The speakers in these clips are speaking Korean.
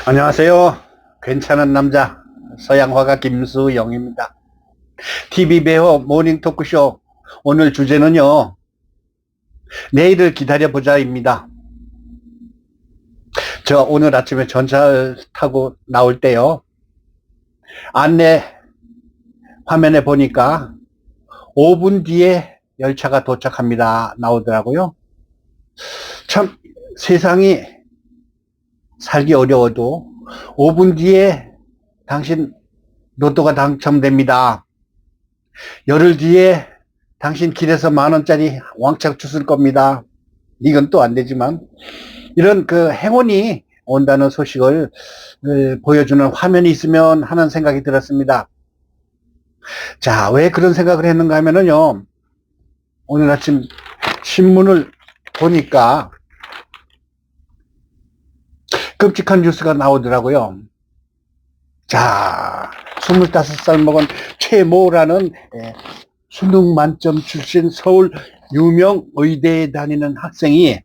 안녕하세요. 괜찮은 남자 서양화가 김수영입니다. TV 배우 모닝 토크쇼 오늘 주제는요. 내일을 기다려보자입니다. 저 오늘 아침에 전차를 타고 나올 때요. 안내 화면에 보니까 5분 뒤에 열차가 도착합니다. 나오더라고요. 참 세상이 살기 어려워도 5분 뒤에 당신 로또가 당첨됩니다. 열흘 뒤에 당신 길에서 10,000원짜리 왕창 주실 겁니다. 이건 또 안 되지만 이런 그 행운이 온다는 소식을 보여주는 화면이 있으면 하는 생각이 들었습니다. 자, 왜 그런 생각을 했는가 하면은요. 오늘 아침 신문을 보니까 끔찍한 뉴스가 나오더라고요. 자, 25살 먹은 최모라는 수능 만점 출신 서울 유명 의대에 다니는 학생이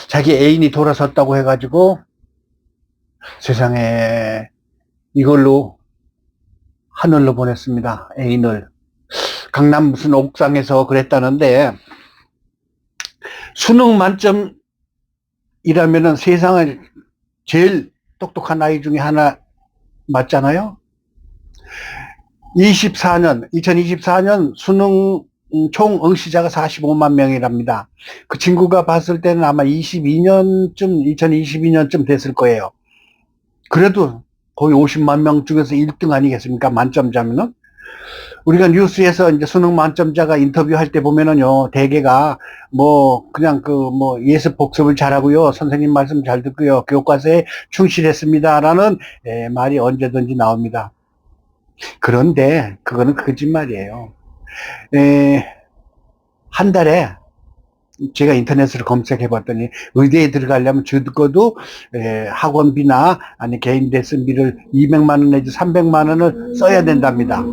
자기 애인이 돌아섰다고 해가지고 세상에 이걸로 하늘로 보냈습니다. 애인을. 강남 무슨 옥상에서 그랬다는데 수능 만점이라면은 세상을 제일 똑똑한 아이 중에 하나 맞잖아요. 2024년 수능 총 응시자가 45만 명이랍니다. 그 친구가 봤을 때는 아마 2022년쯤 됐을 거예요. 그래도 거의 50만 명 중에서 1등 아니겠습니까? 만점자면은. 우리가 뉴스에서 이제 수능 만점자가 인터뷰할 때 보면은요, 대개가 그냥 예습 복습을 잘하고요, 선생님 말씀 잘 듣고요, 교과서에 충실했습니다라는 말이 언제든지 나옵니다. 그런데 그거는 거짓말이에요. 한 달에 제가 인터넷으로 검색해 봤더니 의대에 들어가려면 적어도 학원비나 아니 개인 레슨비를 200만 원 내지 300만 원을 써야 된답니다.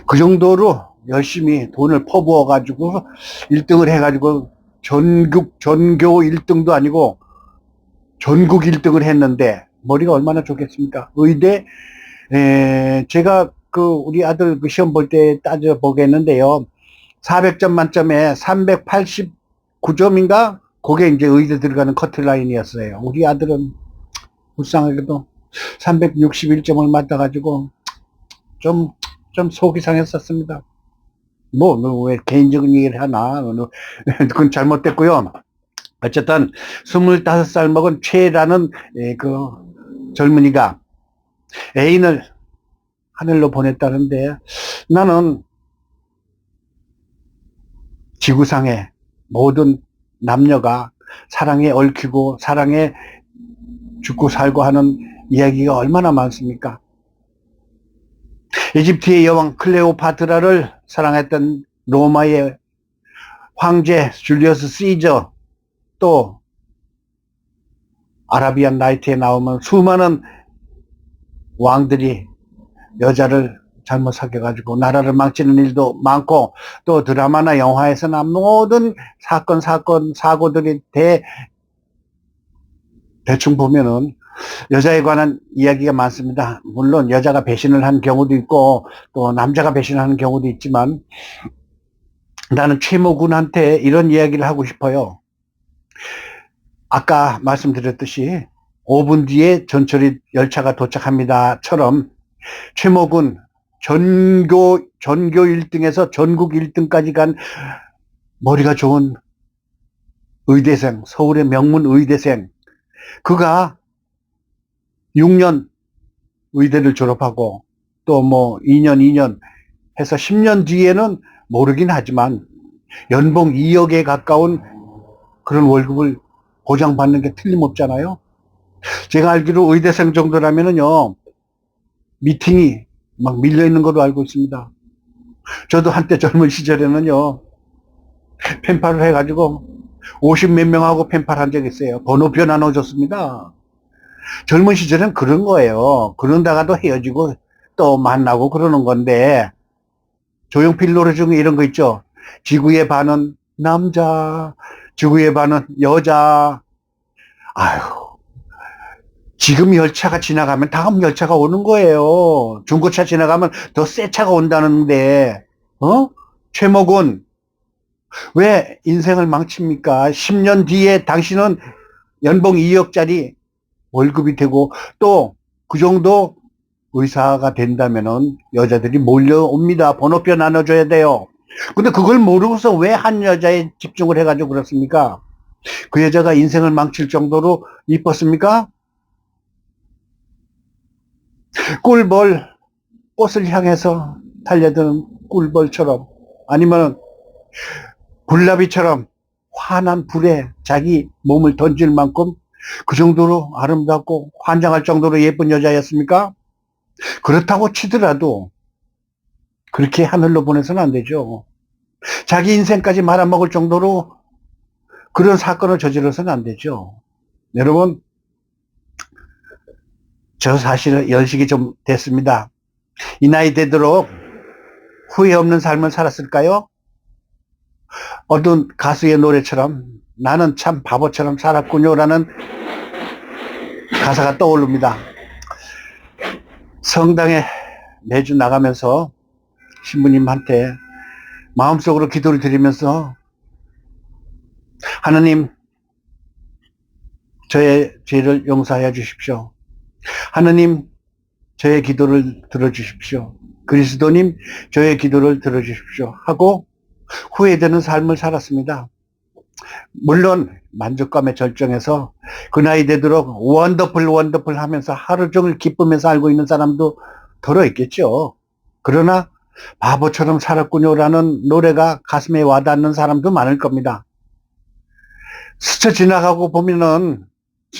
그 정도로 열심히 돈을 퍼부어 가지고 1등을 해 가지고 전교 1등도 아니고 전국 1등을 했는데 머리가 얼마나 좋겠습니까? 의대 제가 우리 아들 시험 볼 때 따져 보겠는데요. 400점 만점에 389점인가? 그게 이제 의대 들어가는 커트라인이었어요. 우리 아들은 불쌍하게도 361점을 맞아가지고 좀 속이 상했었습니다. 너 왜 개인적인 얘기를 하나? 그건 잘못됐고요. 어쨌든 25살 먹은 최라는 그 젊은이가 애인을 하늘로 보냈다는데 나는 지구상의 모든 남녀가 사랑에 얽히고 사랑에 죽고 살고 하는 이야기가 얼마나 많습니까? 이집트의 여왕 클레오파트라를 사랑했던 로마의 황제 줄리어스 시저, 또 아라비안 나이트에 나오면 수많은 왕들이 여자를 잘못 사귀어가지고 나라를 망치는 일도 많고, 또 드라마나 영화에서 난 모든 사고들이 대충 보면은 여자에 관한 이야기가 많습니다. 물론 여자가 배신을 한 경우도 있고 또 남자가 배신하는 경우도 있지만 나는 최모군한테 이런 이야기를 하고 싶어요. 아까 말씀드렸듯이 5분 뒤에 전철이 열차가 도착합니다처럼 최모군 전교 1등에서 전국 1등까지 간 머리가 좋은 의대생, 서울의 명문 의대생, 그가 6년 의대를 졸업하고 또 2년 해서 10년 뒤에는 모르긴 하지만 연봉 2억에 가까운 그런 월급을 보장받는 게 틀림없잖아요. 제가 알기로 의대생 정도라면은요, 미팅이 막 밀려 있는 걸로 알고 있습니다. 저도 한때 젊은 시절에는요, 펜팔을 해가지고 50 몇 명하고 펜팔한 적 있어요. 번호표 나눠줬습니다. 젊은 시절엔 그런 거예요. 그런다가도 헤어지고 또 만나고 그러는 건데, 조용필 노래 중에 이런 거 있죠. 지구의 반은 남자, 지구의 반은 여자. 아유, 지금 열차가 지나가면 다음 열차가 오는 거예요. 중고차 지나가면 더 새 차가 온다는데, 최목은 왜 인생을 망칩니까? 10년 뒤에 당신은 연봉 2억짜리 월급이 되고 또 그 정도 의사가 된다면은 여자들이 몰려옵니다. 번호표 나눠줘야 돼요. 근데 그걸 모르고서 왜 한 여자에 집중을 해가지고 그렇습니까? 그 여자가 인생을 망칠 정도로 이뻤습니까? 꿀벌, 꽃을 향해서 달려드는 꿀벌처럼 아니면 불나비처럼 환한 불에 자기 몸을 던질 만큼 그 정도로 아름답고 환장할 정도로 예쁜 여자였습니까? 그렇다고 치더라도 그렇게 하늘로 보내서는 안 되죠. 자기 인생까지 말아먹을 정도로 그런 사건을 저질러서는 안 되죠. 여러분, 저 사실은 연식이 좀 됐습니다. 이 나이 되도록 후회 없는 삶을 살았을까요? 어떤 가수의 노래처럼 나는 참 바보처럼 살았군요라는 가사가 떠오릅니다. 성당에 매주 나가면서 신부님한테 마음속으로 기도를 드리면서 하느님, 저의 죄를 용서하여 주십시오. 하느님, 저의 기도를 들어주십시오. 그리스도님, 저의 기도를 들어주십시오. 하고 후회되는 삶을 살았습니다. 물론 만족감에 절정해서 그 나이 되도록 원더풀 하면서 하루 종일 기쁘면서 살고 있는 사람도 더러 있겠죠. 그러나 바보처럼 살았군요라는 노래가 가슴에 와닿는 사람도 많을 겁니다. 스쳐 지나가고 보면은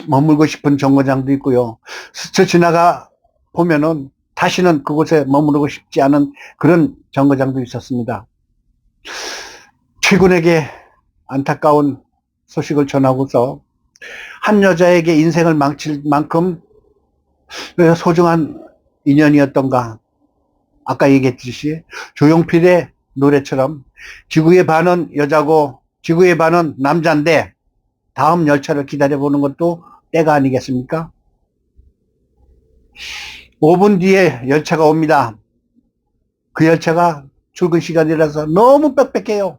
머물고 싶은 정거장도 있고요. 스쳐 지나가 보면은 다시는 그곳에 머무르고 싶지 않은 그런 정거장도 있었습니다. 최군에게 안타까운 소식을 전하고서 한 여자에게 인생을 망칠 만큼 소중한 인연이었던가. 아까 얘기했듯이 조용필의 노래처럼 지구의 반은 여자고 지구의 반은 남자인데 다음 열차를 기다려보는 것도 때가 아니겠습니까? 5분 뒤에 열차가 옵니다. 그 열차가 출근 시간이라서 너무 빽빽해요.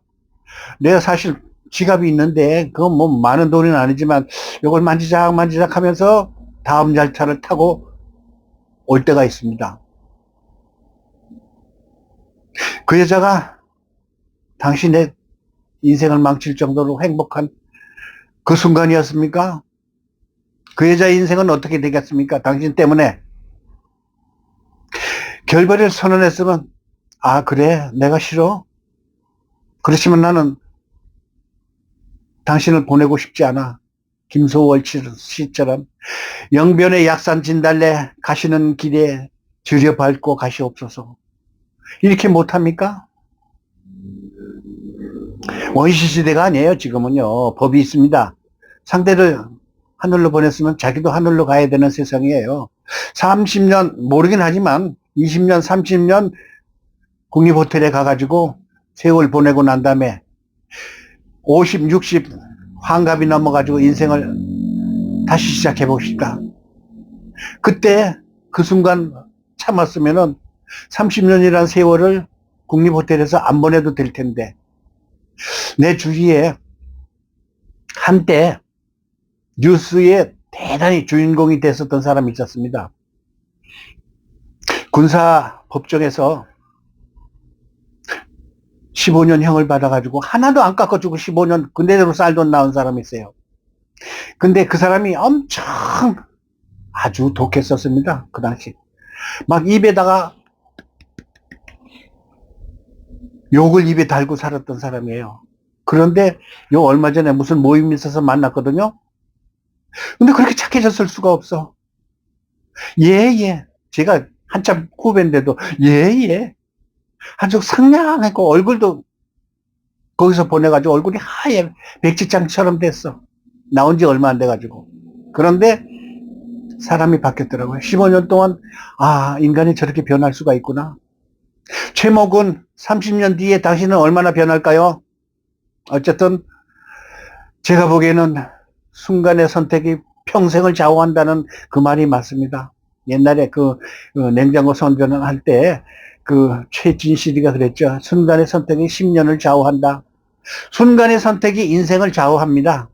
내가 사실 지갑이 있는데 그건 뭐 많은 돈은 아니지만 이걸 만지작 하면서 다음 열차를 타고 올 때가 있습니다. 그 여자가 당신의 인생을 망칠 정도로 행복한 그 순간이었습니까? 그 여자의 인생은 어떻게 되겠습니까? 당신 때문에 결별을 선언했으면 아 그래 내가 싫어? 그렇지만 나는 당신을 보내고 싶지 않아. 김소월 씨처럼 영변의 약산 진달래 가시는 길에 들여밟고 가시옵소서. 이렇게 못합니까? 원시시대가 아니에요. 지금은요. 법이 있습니다. 상대를 하늘로 보냈으면 자기도 하늘로 가야 되는 세상이에요. 30년 모르긴 하지만 20년 30년 국립호텔에 가가지고 세월 보내고 난 다음에 50, 60 환갑이 넘어가지고 인생을 다시 시작해 봅시다. 그때 그 순간 참았으면은 30년이라는 세월을 국립호텔에서 안 보내도 될 텐데 내 주위에 한때 뉴스에 대단히 주인공이 됐었던 사람이 있었습니다. 군사법정에서 15년 형을 받아가지고 하나도 안 깎아주고 15년 그대로 쌀돈 나온 사람이 있어요. 근데 그 사람이 엄청 아주 독했었습니다. 그 당시. 막 입에다가 욕을 입에 달고 살았던 사람이에요. 그런데 요 얼마 전에 무슨 모임이 있어서 만났거든요. 근데 그렇게 착해졌을 수가 없어. 예. 제가 한참 후배인데도 예. 아주 상냥하고 얼굴도 거기서 보내가지고 얼굴이 하얘 백지장처럼 됐어. 나온 지 얼마 안 돼가지고. 그런데 사람이 바뀌었더라고요. 15년 동안 아 인간이 저렇게 변할 수가 있구나. 최목은 30년 뒤에 당신은 얼마나 변할까요? 어쨌든 제가 보기에는 순간의 선택이 평생을 좌우한다는 그 말이 맞습니다. 옛날에 냉장고 선전을 할 때 최진실이가 그랬죠. 순간의 선택이 10년을 좌우한다. 순간의 선택이 인생을 좌우합니다.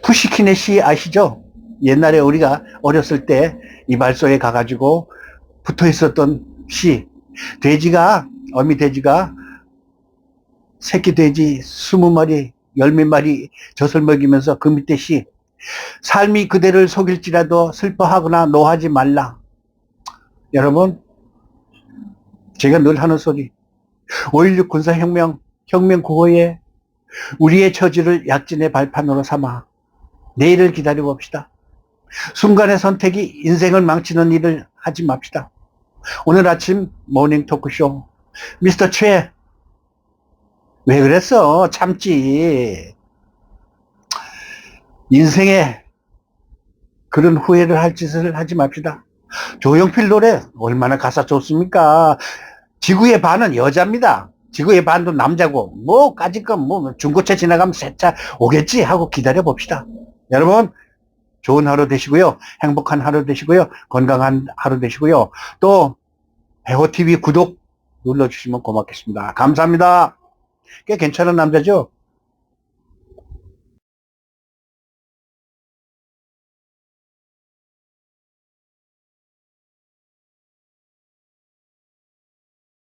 푸시킨의 시 아시죠? 옛날에 우리가 어렸을 때 이발소에 가가지고 붙어 있었던 시. 어미 돼지가 새끼 돼지 20마리, 10몇 마리 젖을 먹이면서 그 밑에 시. 삶이 그대를 속일지라도 슬퍼하거나 노하지 말라. 여러분, 제가 늘 하는 소리. 5.16 군사혁명, 혁명 구호에 우리의 처지를 약진의 발판으로 삼아 내일을 기다려 봅시다. 순간의 선택이 인생을 망치는 일을 하지 맙시다. 오늘 아침 모닝 토크쇼. 미스터 최, 왜 그랬어? 참지. 인생에 그런 후회를 할 짓을 하지 맙시다. 조용필 노래 얼마나 가사 좋습니까? 지구의 반은 여자입니다. 지구의 반도 남자고, 까짓건 중고차 지나가면 새 차 오겠지 하고 기다려 봅시다. 여러분, 좋은 하루 되시고요. 행복한 하루 되시고요. 건강한 하루 되시고요. 또, 배호TV 구독 눌러주시면 고맙겠습니다. 감사합니다. 꽤 괜찮은 남자죠?